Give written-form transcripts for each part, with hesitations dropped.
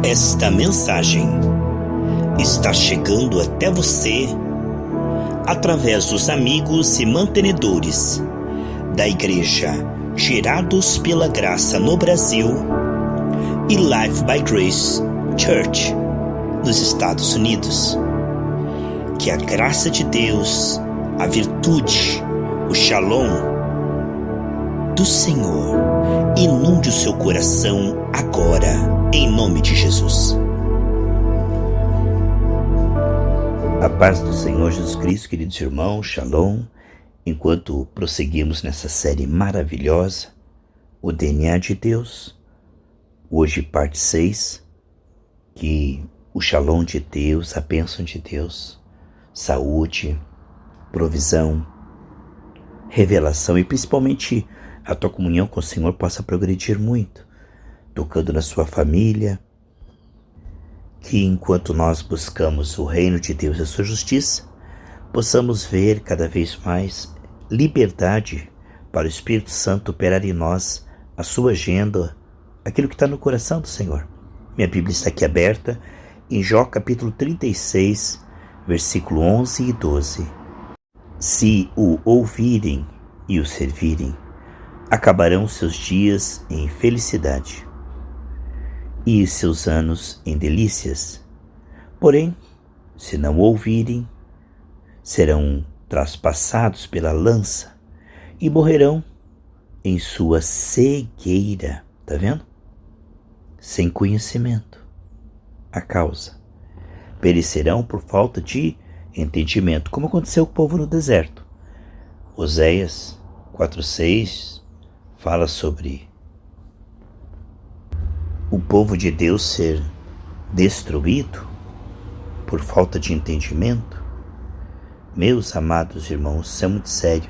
Esta mensagem está chegando até você através dos amigos e mantenedores da Igreja Gerados pela Graça no Brasil e Life by Grace Church nos Estados Unidos. Que a graça de Deus, a virtude, o Shalom do Senhor inunde o seu coração agora, em nome de Jesus. A paz do Senhor Jesus Cristo, queridos irmãos, Shalom. Enquanto prosseguimos nessa série maravilhosa, o DNA de Deus, hoje parte 6, que o Shalom de Deus, a bênção de Deus, saúde, provisão, revelação e principalmente a tua comunhão com o Senhor possa progredir muito, tocando na sua família, que enquanto nós buscamos o reino de Deus e a sua justiça, possamos ver cada vez mais liberdade para o Espírito Santo operar em nós a sua agenda, aquilo que está no coração do Senhor. Minha Bíblia está aqui aberta em Jó capítulo 36, versículo 11 e 12. Se o ouvirem e o servirem, acabarão seus dias em felicidade e seus anos em delícias. Porém, se não ouvirem, serão traspassados pela lança e morrerão em sua cegueira. Tá vendo? Sem conhecimento. A causa. Perecerão por falta de entendimento, como aconteceu com o povo no deserto. Oséias 4:6 fala sobre o povo de Deus ser destruído por falta de entendimento. Meus amados irmãos, isso é muito sério.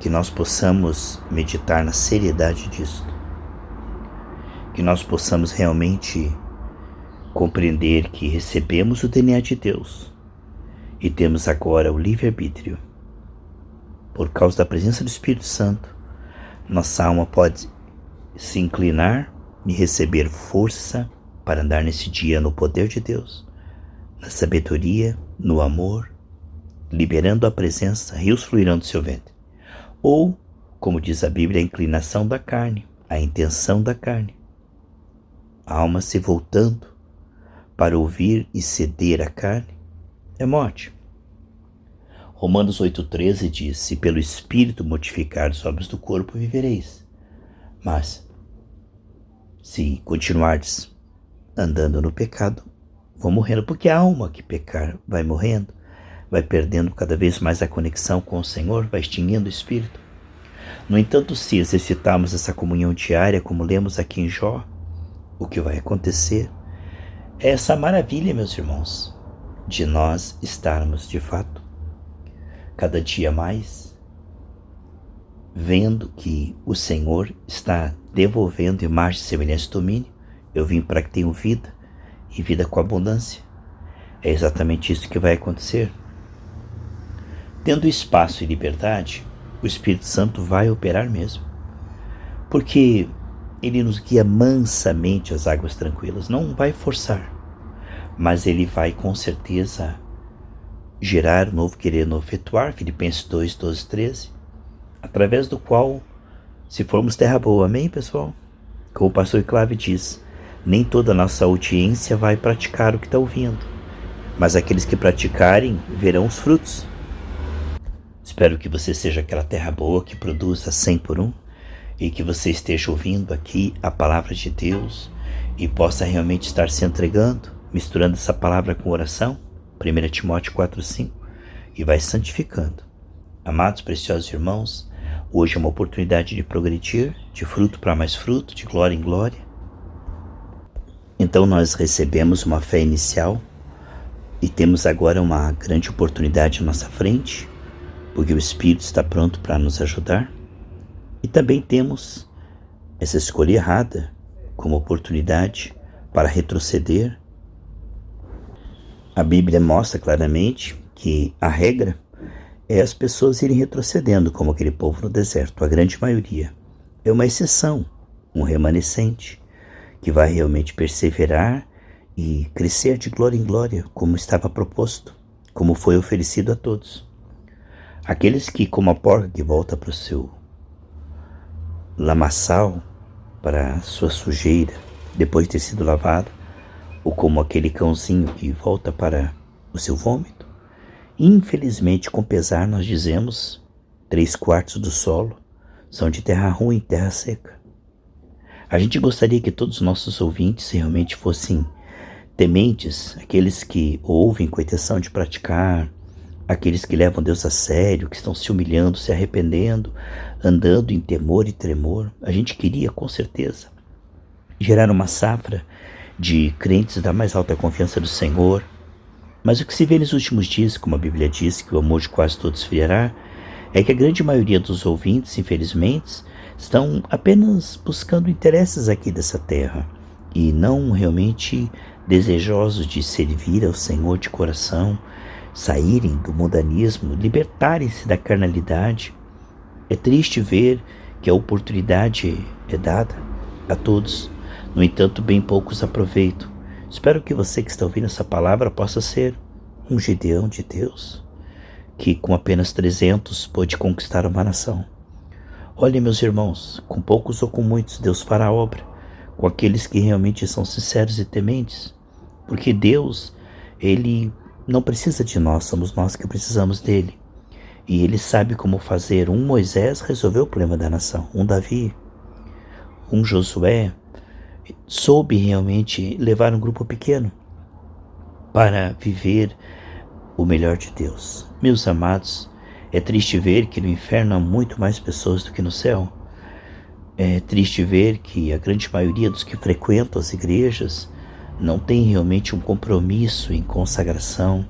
Que nós possamos meditar na seriedade disso. Que nós possamos realmente compreender que recebemos o DNA de Deus e temos agora o livre-arbítrio. Por causa da presença do Espírito Santo, nossa alma pode se inclinar e receber força para andar nesse dia no poder de Deus, na sabedoria, no amor, liberando a presença, rios fluirão do seu ventre. Ou, como diz a Bíblia, a inclinação da carne, a intenção da carne. A alma se voltando para ouvir e ceder à carne é morte. Romanos 8,13 diz: se pelo Espírito mortificar as obras do corpo, vivereis. Mas, se continuardes andando no pecado, vão morrendo, porque a alma que pecar vai morrendo, vai perdendo cada vez mais a conexão com o Senhor, vai extinguindo o Espírito. No entanto, se exercitarmos essa comunhão diária, como lemos aqui em Jó, o que vai acontecer é essa maravilha, meus irmãos, de nós estarmos de fato cada dia mais vendo que o Senhor está devolvendo imagem, semelhança e domínio. Eu vim para que tenham vida e vida com abundância. É exatamente isso que vai acontecer. Tendo espaço e liberdade, o Espírito Santo vai operar mesmo. Porque ele nos guia mansamente às águas tranquilas, não vai forçar, mas ele vai com certeza gerar um novo querer, novo efetuar, Filipenses 2, 12, 13, através do qual, se formos terra boa, amém, pessoal? Como o pastor Clave diz, nem toda a nossa audiência vai praticar o que está ouvindo, mas aqueles que praticarem verão os frutos. Espero que você seja aquela terra boa que produza 100 por 1 e que você esteja ouvindo aqui a palavra de Deus e possa realmente estar se entregando, misturando essa palavra com oração, 1 Timóteo 4,5, e vai santificando. Amados, preciosos irmãos, hoje é uma oportunidade de progredir, de fruto para mais fruto, de glória em glória. Então nós recebemos uma fé inicial e temos agora uma grande oportunidade à nossa frente, porque o Espírito está pronto para nos ajudar. E também temos essa escolha errada como oportunidade para retroceder. A Bíblia mostra claramente que a regra é as pessoas irem retrocedendo, como aquele povo no deserto. A grande maioria é uma exceção, um remanescente, que vai realmente perseverar e crescer de glória em glória, como estava proposto, como foi oferecido a todos. Aqueles que, como a porca que volta para o seu lamaçal, para a sua sujeira, depois de ter sido lavado, ou como aquele cãozinho que volta para o seu vômito, infelizmente, com pesar, nós dizemos, 3/4 do solo são de terra ruim, terra seca. A gente gostaria que todos os nossos ouvintes realmente fossem tementes, aqueles que ouvem com a intenção de praticar, aqueles que levam Deus a sério, que estão se humilhando, se arrependendo, andando em temor e tremor. A gente queria, com certeza, gerar uma safra de crentes da mais alta confiança do Senhor. Mas o que se vê nos últimos dias, como a Bíblia diz, que o amor de quase todos esfriará, é que a grande maioria dos ouvintes, infelizmente, estão apenas buscando interesses aqui dessa terra e não realmente desejosos de servir ao Senhor de coração, saírem do mundanismo, libertarem-se da carnalidade. É triste ver que a oportunidade é dada a todos, no entanto, bem poucos aproveitam. Espero que você que está ouvindo essa palavra possa ser um Gideão de Deus, que com apenas 300 pôde conquistar uma nação. Olhem, meus irmãos, com poucos ou com muitos, Deus fará a obra, com aqueles que realmente são sinceros e tementes, porque Deus, Ele não precisa de nós, somos nós que precisamos dele. E Ele sabe como fazer. Um Moisés resolveu o problema da nação, um Davi, um Josué, soube realmente levar um grupo pequeno para viver o melhor de Deus. Meus amados, é triste ver que no inferno há muito mais pessoas do que no céu. É triste ver que a grande maioria dos que frequentam as igrejas não tem realmente um compromisso em consagração,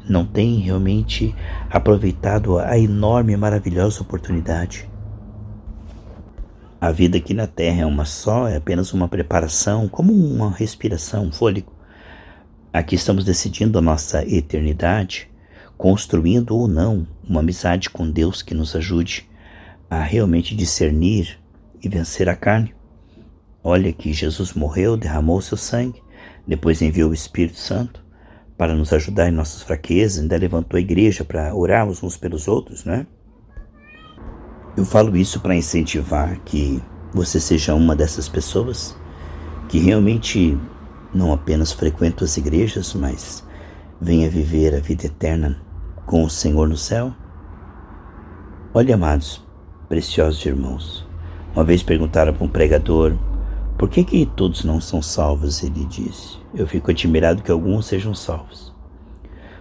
não tem realmente aproveitado a enorme e maravilhosa oportunidade. A vida aqui na Terra é uma só, é apenas uma preparação, como uma respiração, um fôlego. Aqui estamos decidindo a nossa eternidade, construindo ou não uma amizade com Deus que nos ajude a realmente discernir e vencer a carne. Olha que Jesus morreu, derramou o seu sangue, depois enviou o Espírito Santo para nos ajudar em nossas fraquezas, ainda levantou a igreja para orarmos uns pelos outros, né? Eu falo isso para incentivar que você seja uma dessas pessoas que realmente não apenas frequentam as igrejas, mas venha viver a vida eterna com o Senhor no céu. Olha, amados, preciosos irmãos, uma vez perguntaram para um pregador: por que todos não são salvos? Ele disse: eu fico admirado que alguns sejam salvos.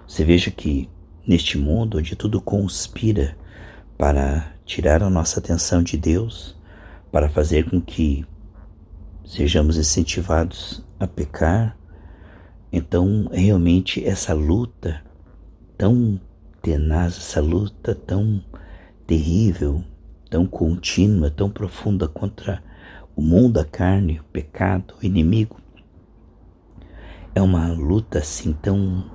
Você veja que neste mundo onde tudo conspira para tirar a nossa atenção de Deus, para fazer com que sejamos incentivados a pecar, então realmente essa luta tão tenaz, essa luta tão terrível, tão contínua, tão profunda contra o mundo, a carne, o pecado, o inimigo, é uma luta assim tão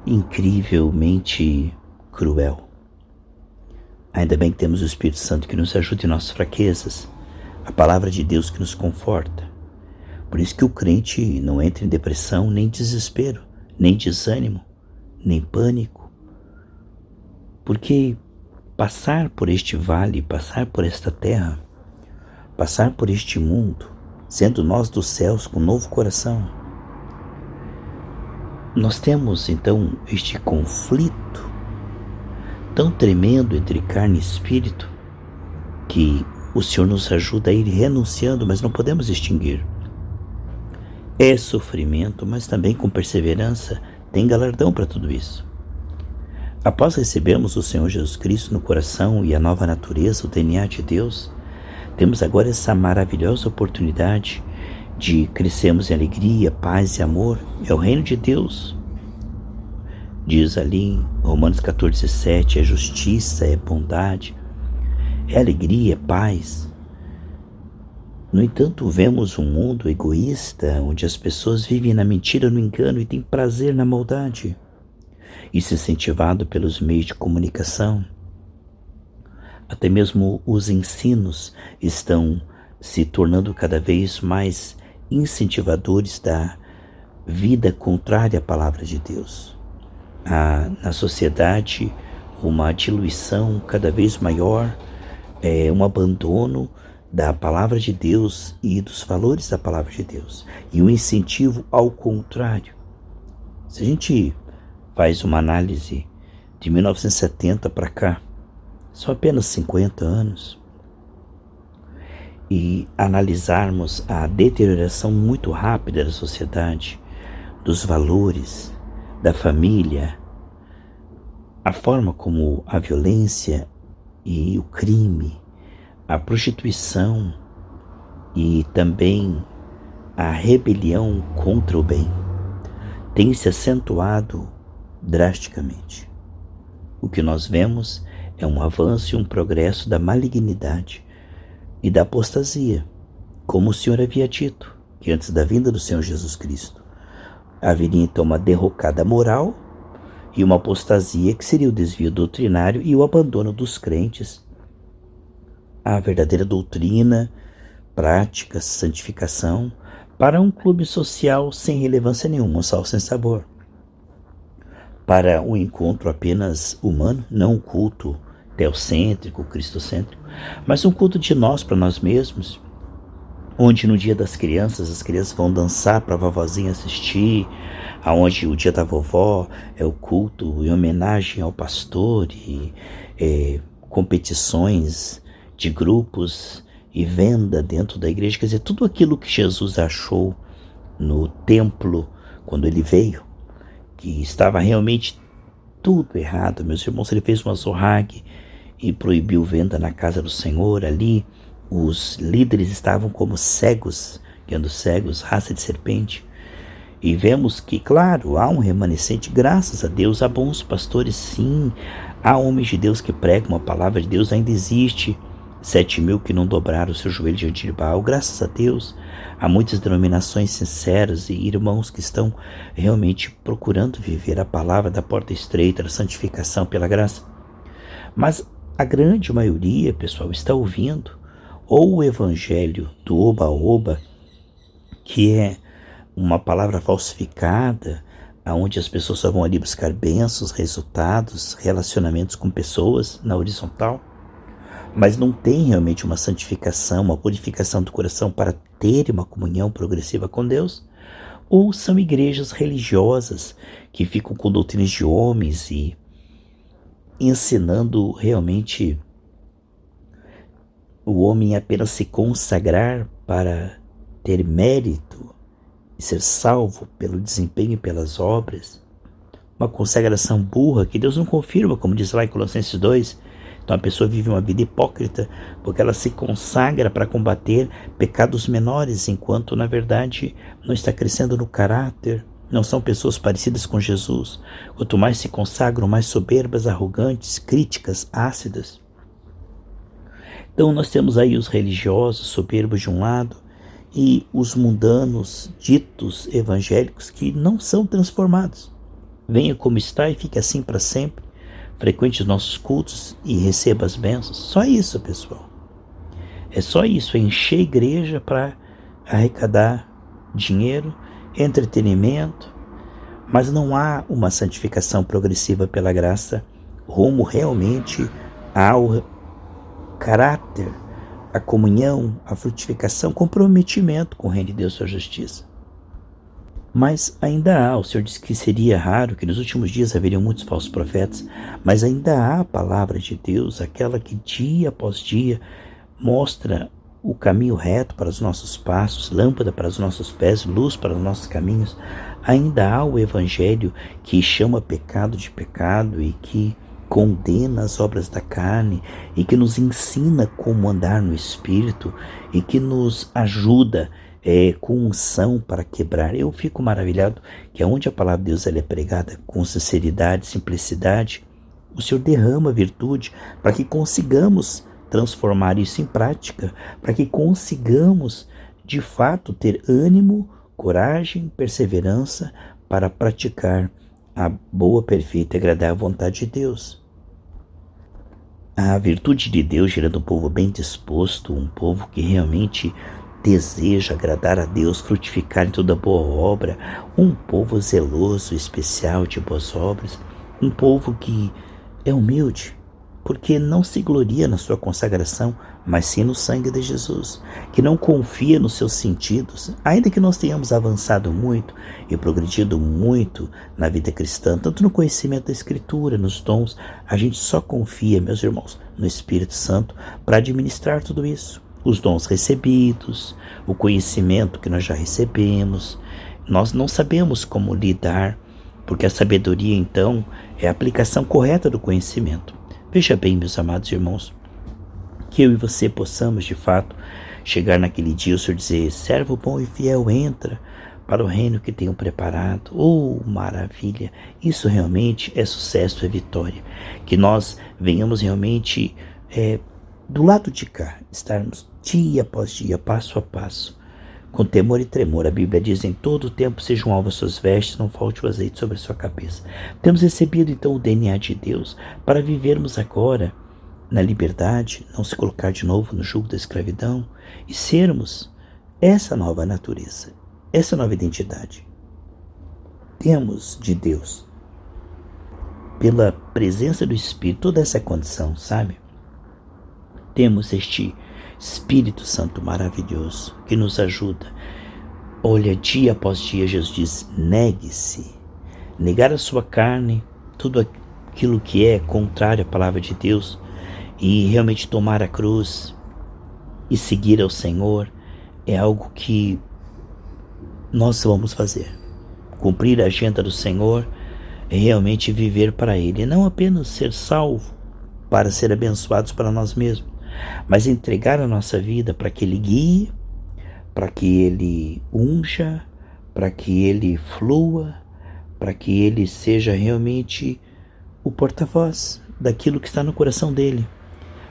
incrivelmente cruel. Ainda bem que temos o Espírito Santo que nos ajuda em nossas fraquezas, a palavra de Deus que nos conforta. Por isso que o crente não entra em depressão, nem desespero, nem desânimo, nem pânico. Porque passar por este vale, passar por esta terra, passar por este mundo, sendo nós dos céus com um novo coração, nós temos então este conflito tão tremendo entre carne e espírito que o Senhor nos ajuda a ir renunciando, mas não podemos extinguir. É sofrimento, mas também com perseverança tem galardão para tudo isso. Após recebermos o Senhor Jesus Cristo no coração e a nova natureza, o DNA de Deus, temos agora essa maravilhosa oportunidade de crescermos em alegria, paz e amor. É o reino de Deus. Diz ali em Romanos 14:7, é justiça, é bondade, é alegria, é paz. No entanto, vemos um mundo egoísta, onde as pessoas vivem na mentira, no engano e têm prazer na maldade. Isso é incentivado pelos meios de comunicação. Até mesmo os ensinos estão se tornando cada vez mais incentivadores da vida contrária à palavra de Deus. Há na sociedade uma diluição cada vez maior, um abandono da palavra de Deus e dos valores da palavra de Deus, e um incentivo ao contrário. Se a gente faz uma análise de 1970 para cá, são apenas 50 anos, e analisarmos a deterioração muito rápida da sociedade, dos valores, da família, a forma como a violência e o crime, a prostituição e também a rebelião contra o bem tem se acentuado drasticamente. O que nós vemos é um avanço e um progresso da malignidade e da apostasia, como o Senhor havia dito, que antes da vinda do Senhor Jesus Cristo haveria então uma derrocada moral e uma apostasia que seria o desvio doutrinário e o abandono dos crentes à verdadeira doutrina, prática, santificação, para um clube social sem relevância nenhuma, um sal sem sabor, para um encontro apenas humano, não um culto teocêntrico, cristocêntrico, mas um culto de nós para nós mesmos, onde no dia das crianças, as crianças vão dançar para a vovozinha assistir, aonde o dia da vovó é o culto em homenagem ao pastor e competições de grupos e venda dentro da igreja, quer dizer, tudo aquilo que Jesus achou no templo quando ele veio, que estava realmente tudo errado, meus irmãos. Ele fez uma zorrague e proibiu venda na casa do Senhor. Ali os líderes estavam como cegos, guiando cegos, raça de serpente. E vemos que, claro, há um remanescente, graças a Deus, há bons pastores, sim, há homens de Deus que pregam a palavra de Deus, ainda existe 7.000 que não dobraram o seu joelho diante de Baal, graças a Deus. Há muitas denominações sinceras e irmãos que estão realmente procurando viver a palavra da porta estreita, da santificação pela graça. Mas a grande maioria, pessoal, está ouvindo ou o evangelho do oba-oba, que é uma palavra falsificada, onde as pessoas só vão ali buscar bênçãos, resultados, relacionamentos com pessoas na horizontal, mas não tem realmente uma santificação, uma purificação do coração para ter uma comunhão progressiva com Deus, ou são igrejas religiosas que ficam com doutrinas de homens e ensinando realmente o homem apenas se consagrar para ter mérito e ser salvo pelo desempenho e pelas obras, uma consagração burra que Deus não confirma, como diz lá em Colossenses 2. Então a pessoa vive uma vida hipócrita porque ela se consagra para combater pecados menores, enquanto na verdade não está crescendo no caráter, não são pessoas parecidas com Jesus. Quanto mais se consagram, mais soberbas, arrogantes, críticas, ácidas. Então nós temos aí os religiosos soberbos de um lado e os mundanos ditos evangélicos que não são transformados. Venha como está e fique assim para sempre. Frequente os nossos cultos e receba as bênçãos. Só isso, pessoal. É só isso, é encher a igreja para arrecadar dinheiro, entretenimento, mas não há uma santificação progressiva pela graça rumo realmente ao caráter, a comunhão, a frutificação, comprometimento com o reino de Deus e sua justiça. Mas ainda há, o Senhor disse que seria raro, que nos últimos dias haveriam muitos falsos profetas, mas ainda há a palavra de Deus, aquela que dia após dia mostra o caminho reto para os nossos passos, lâmpada para os nossos pés, luz para os nossos caminhos. Ainda há o evangelho que chama pecado de pecado e que condena as obras da carne e que nos ensina como andar no Espírito e que nos ajuda com unção para quebrar. Eu fico maravilhado que onde a palavra de Deus ela é pregada com sinceridade, simplicidade, o Senhor derrama virtude para que consigamos transformar isso em prática, para que consigamos de fato ter ânimo, coragem, perseverança para praticar a boa, perfeita e agradável vontade de Deus. a virtude de Deus gerando um povo bem disposto, um povo que realmente deseja agradar a Deus, frutificar em toda boa obra, um povo zeloso, especial de boas obras, um povo que é humilde, porque não se gloria na sua consagração, mas sim no sangue de Jesus, que não confia nos seus sentidos, ainda que nós tenhamos avançado muito e progredido muito na vida cristã, tanto no conhecimento da Escritura, nos dons, a gente só confia, meus irmãos, no Espírito Santo para administrar tudo isso. Os dons recebidos, o conhecimento que nós já recebemos, nós não sabemos como lidar, porque a sabedoria, então, é a aplicação correta do conhecimento. Veja bem, meus amados irmãos, que eu e você possamos, de fato, chegar naquele dia, o Senhor dizer, servo bom e fiel, entra para o reino que tenho preparado. Oh, maravilha! Isso realmente é sucesso, é vitória. Que nós venhamos realmente do lado de cá, estarmos dia após dia, passo a passo, com temor e tremor. A Bíblia diz, em todo o tempo sejam alvas suas vestes, não falte o azeite sobre a sua cabeça. Temos recebido então o DNA de Deus para vivermos agora na liberdade, não se colocar de novo no jugo da escravidão e sermos essa nova natureza, essa nova identidade. Temos de Deus, pela presença do Espírito, toda essa condição, sabe? Temos este Espírito Santo maravilhoso que nos ajuda. Olha, dia após dia, Jesus diz, negue-se. Negar a sua carne, tudo aquilo que é contrário à palavra de Deus, e realmente tomar a cruz e seguir ao Senhor é algo que nós vamos fazer. Cumprir a agenda do Senhor é realmente viver para Ele, e não apenas ser salvo para ser abençoados para nós mesmos, mas entregar a nossa vida para que Ele guie, para que Ele unja, para que Ele flua, para que Ele seja realmente o porta-voz daquilo que está no coração dEle.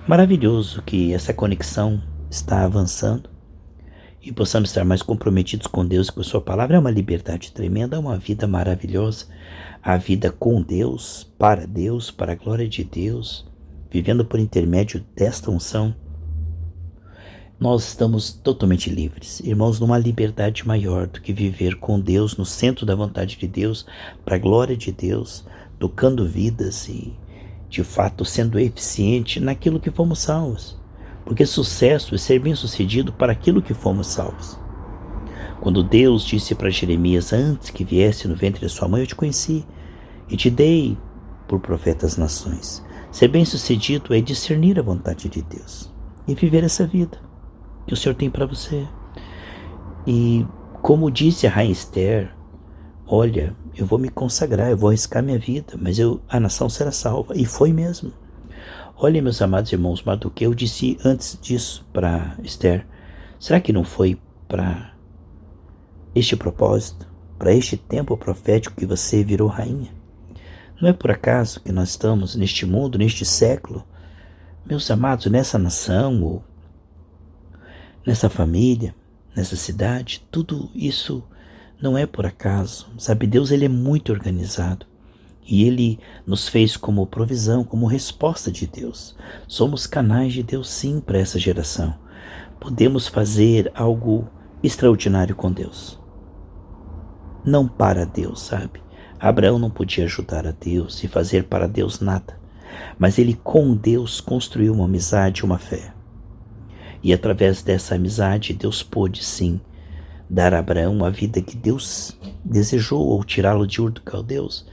Maravilhoso que essa conexão está avançando e possamos estar mais comprometidos com Deus e com a sua palavra. É uma liberdade tremenda, é uma vida maravilhosa, a vida com Deus, para a glória de Deus, vivendo por intermédio desta unção. Nós estamos totalmente livres, irmãos, numa liberdade maior do que viver com Deus, no centro da vontade de Deus, para a glória de Deus, tocando vidas e, de fato, sendo eficiente naquilo que fomos salvos. Porque sucesso é ser bem-sucedido para aquilo que fomos salvos. Quando Deus disse para Jeremias, antes que viesse no ventre da sua mãe, eu te conheci e te dei por profeta às nações. Ser bem-sucedido é discernir a vontade de Deus e viver essa vida que o Senhor tem para você. E como disse a rainha Esther, olha, eu vou me consagrar, eu vou arriscar minha vida, mas a nação será salva. E foi mesmo. Olha, meus amados irmãos, Mardoqueu disse antes disso para Esther, será que não foi para este propósito, para este tempo profético que você virou rainha? Não é por acaso que nós estamos neste mundo, neste século, meus amados, nessa nação, ou nessa família, nessa cidade, tudo isso não é por acaso, sabe? Deus, Ele é muito organizado e Ele nos fez como provisão, como resposta de Deus. Somos canais de Deus, sim, para essa geração. Podemos fazer algo extraordinário com Deus. Não para Deus, sabe? Abraão não podia ajudar a Deus e fazer para Deus nada, mas ele com Deus construiu uma amizade, uma fé. E através dessa amizade, Deus pôde sim dar a Abraão a vida que Deus desejou, ou tirá-lo de Ur dos Caldeus.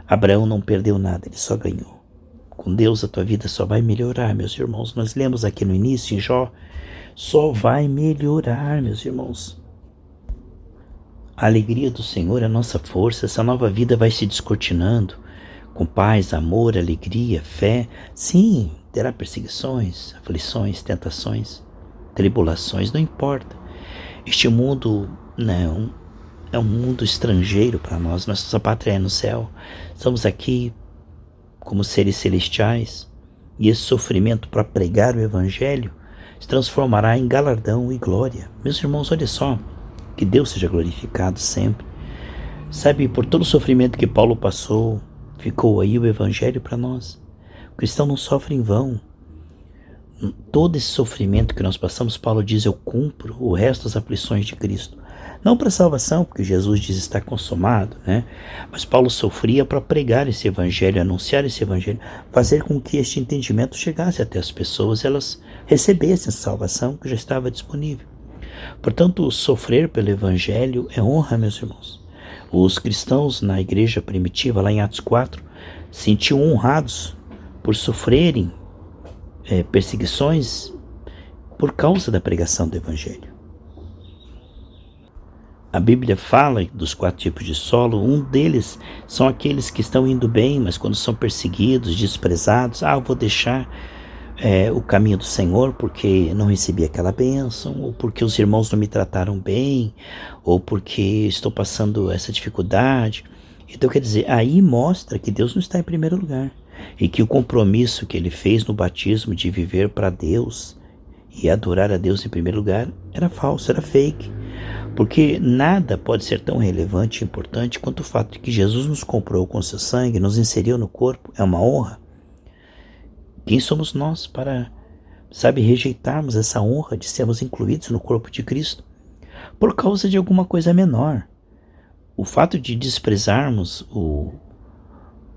Abraão não perdeu nada, ele só ganhou. Com Deus a tua vida só vai melhorar, meus irmãos. Nós lemos aqui no início, em Jó, só vai melhorar, meus irmãos. A alegria do Senhor é a nossa força. Essa nova vida vai se descortinando com paz, amor, alegria, fé. Sim, terá perseguições, aflições, tentações, tribulações, não importa. Este mundo não é um mundo estrangeiro para nós. Nossa pátria é no céu. Estamos aqui como seres celestiais, e esse sofrimento para pregar o Evangelho se transformará em galardão e glória. Meus irmãos, olha só, que Deus seja glorificado sempre. Sabe, por todo o sofrimento que Paulo passou, ficou aí o Evangelho para nós. O cristão não sofre em vão. todo esse sofrimento que nós passamos, Paulo diz, eu cumpro o resto das aflições de Cristo. Não para salvação, porque Jesus diz está consumado, né? Mas Paulo sofria para pregar esse evangelho, anunciar esse evangelho, fazer com que este entendimento chegasse até as pessoas, elas recebessem a salvação que já estava disponível. Portanto, sofrer pelo evangelho é honra, meus irmãos. Os cristãos na igreja primitiva, lá em Atos 4, se sentiam honrados por sofrerem perseguições por causa da pregação do evangelho. A Bíblia fala dos 4 tipos de solo. Um deles são aqueles que estão indo bem, mas quando são perseguidos, desprezados, eu vou deixar o caminho do Senhor porque não recebi aquela bênção, ou porque os irmãos não me trataram bem, ou porque estou passando essa dificuldade. Então, quer dizer, aí mostra que Deus não está em primeiro lugar, e que o compromisso que ele fez no batismo de viver para Deus e adorar a Deus em primeiro lugar era falso, era fake. Porque nada pode ser tão relevante e importante quanto o fato de que Jesus nos comprou com seu sangue, nos inseriu no corpo, é uma honra. Quem somos nós para, rejeitarmos essa honra de sermos incluídos no corpo de Cristo por causa de alguma coisa menor? O fato de desprezarmos o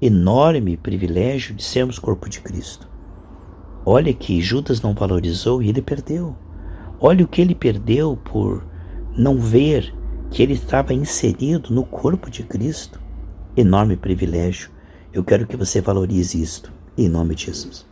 enorme privilégio de sermos corpo de Cristo. Olha que Judas não valorizou e ele perdeu. Olha o que ele perdeu por não ver que ele estava inserido no corpo de Cristo. Enorme privilégio. Eu quero que você valorize isto, em nome de Jesus.